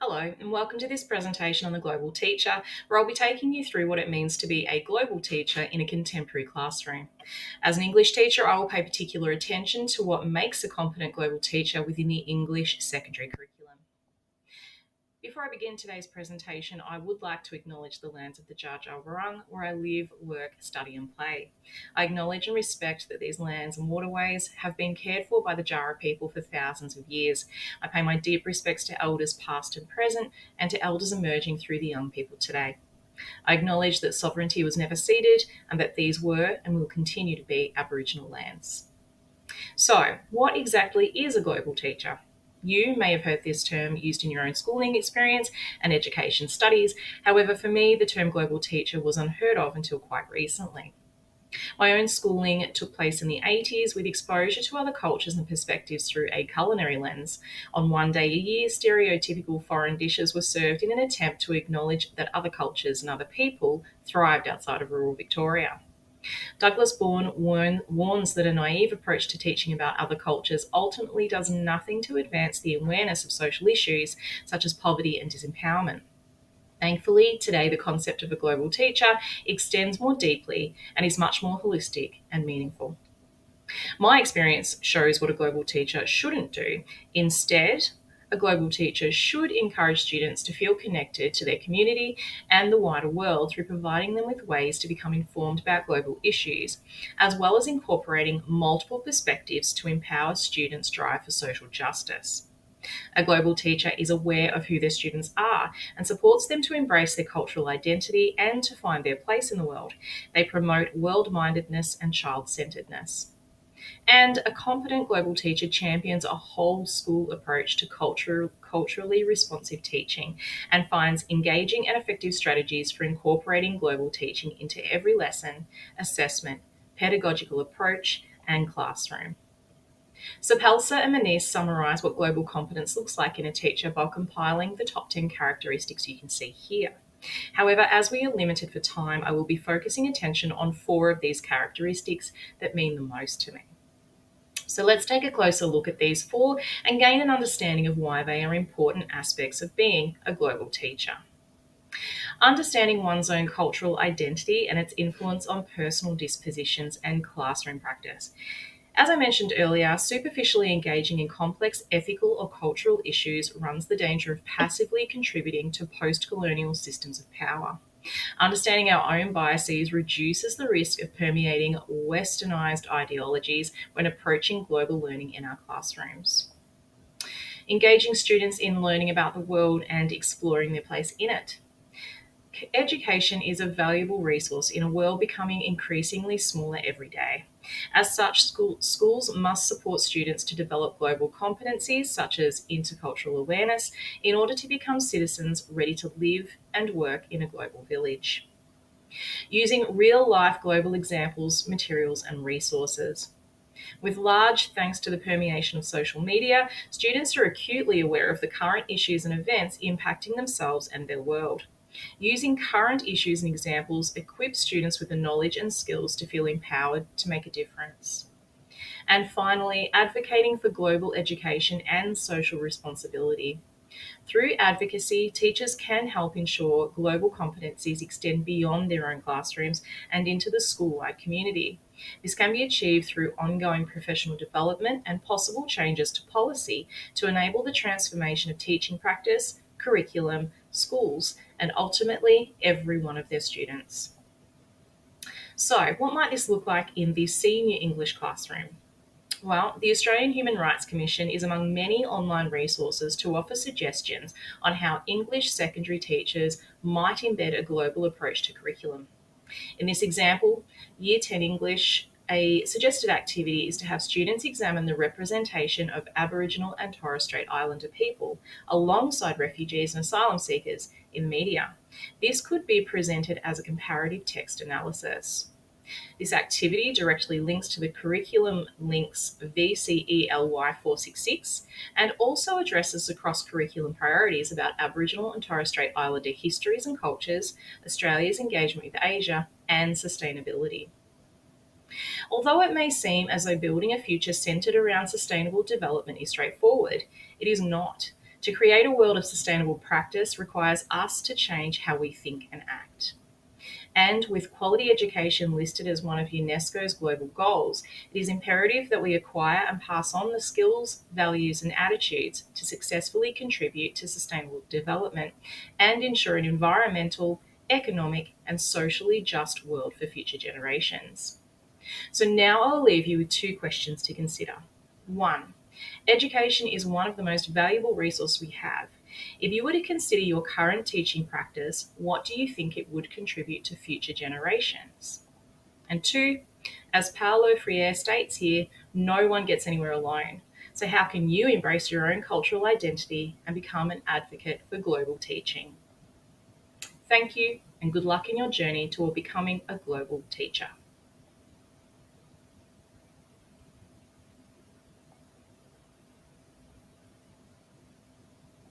Hello, and welcome to this presentation on the global teacher, where I'll be taking you through what it means to be a global teacher in a contemporary classroom. As an English teacher, I will pay particular attention to what makes a competent global teacher within the English secondary curriculum. Before I begin today's presentation, I would like to acknowledge the lands of the Dja Dja Wurrung, where I live, work, study and play. I acknowledge and respect that these lands and waterways have been cared for by the Djara people for thousands of years. I pay my deep respects to elders past and present and to elders emerging through the young people today. I acknowledge that sovereignty was never ceded and that these were and will continue to be Aboriginal lands. So, what exactly is a global teacher? You may have heard this term used in your own schooling experience and education studies. However, for me, the term global teacher was unheard of until quite recently. My own schooling took place in the 80s with exposure to other cultures and perspectives through a culinary lens. On one day a year, stereotypical foreign dishes were served in an attempt to acknowledge that other cultures and other people thrived outside of rural Victoria. Douglas Bourne warns that a naive approach to teaching about other cultures ultimately does nothing to advance the awareness of social issues such as poverty and disempowerment. Thankfully, today the concept of a global teacher extends more deeply and is much more holistic and meaningful. My experience shows what a global teacher shouldn't do. Instead, a global teacher should encourage students to feel connected to their community and the wider world through providing them with ways to become informed about global issues, as well as incorporating multiple perspectives to empower students' drive for social justice. A global teacher is aware of who their students are and supports them to embrace their cultural identity and to find their place in the world. They promote world-mindedness and child-centeredness. And a competent global teacher champions a whole school approach to culturally responsive teaching and finds engaging and effective strategies for incorporating global teaching into every lesson, assessment, pedagogical approach, and classroom. Sapelsa and Maniz summarise what global competence looks like in a teacher by compiling the top 10 characteristics you can see here. However, as we are limited for time, I will be focusing attention on 4 of these characteristics that mean the most to me. So let's take a closer look at these 4 and gain an understanding of why they are important aspects of being a global teacher. Understanding one's own cultural identity and its influence on personal dispositions and classroom practice. As I mentioned earlier, superficially engaging in complex ethical or cultural issues runs the danger of passively contributing to post-colonial systems of power. Understanding our own biases reduces the risk of permeating westernized ideologies when approaching global learning in our classrooms. Engaging students in learning about the world and exploring their place in it. Education is a valuable resource in a world becoming increasingly smaller every day. As such, schools must support students to develop global competencies such as intercultural awareness in order to become citizens ready to live and work in a global village. Using real-life global examples, materials and resources. With large thanks to the permeation of social media, students are acutely aware of the current issues and events impacting themselves and their world. Using current issues and examples equips students with the knowledge and skills to feel empowered to make a difference. And finally, advocating for global education and social responsibility. Through advocacy, teachers can help ensure global competencies extend beyond their own classrooms and into the school-wide community. This can be achieved through ongoing professional development and possible changes to policy to enable the transformation of teaching practice, curriculum, schools, and ultimately every one of their students. So, what might this look like in the senior English classroom? Well, the Australian Human Rights Commission is among many online resources to offer suggestions on how English secondary teachers might embed a global approach to curriculum. In this example, Year 10 English, a suggested activity is to have students examine the representation of Aboriginal and Torres Strait Islander people alongside refugees and asylum seekers in media. This could be presented as a comparative text analysis. This activity directly links to the curriculum links VCELY466 and also addresses the cross-curriculum priorities about Aboriginal and Torres Strait Islander histories and cultures, Australia's engagement with Asia, and sustainability. Although it may seem as though building a future centred around sustainable development is straightforward, it is not. To create a world of sustainable practice requires us to change how we think and act. And with quality education listed as one of UNESCO's global goals, it is imperative that we acquire and pass on the skills, values, and attitudes to successfully contribute to sustainable development and ensure an environmental, economic, and socially just world for future generations. So now I'll leave you with two questions to consider. 1. Education is one of the most valuable resources we have. If you were to consider your current teaching practice, what do you think it would contribute to future generations? And 2, as Paulo Freire states here, no one gets anywhere alone. So how can you embrace your own cultural identity and become an advocate for global teaching? Thank you, and good luck in your journey toward becoming a global teacher.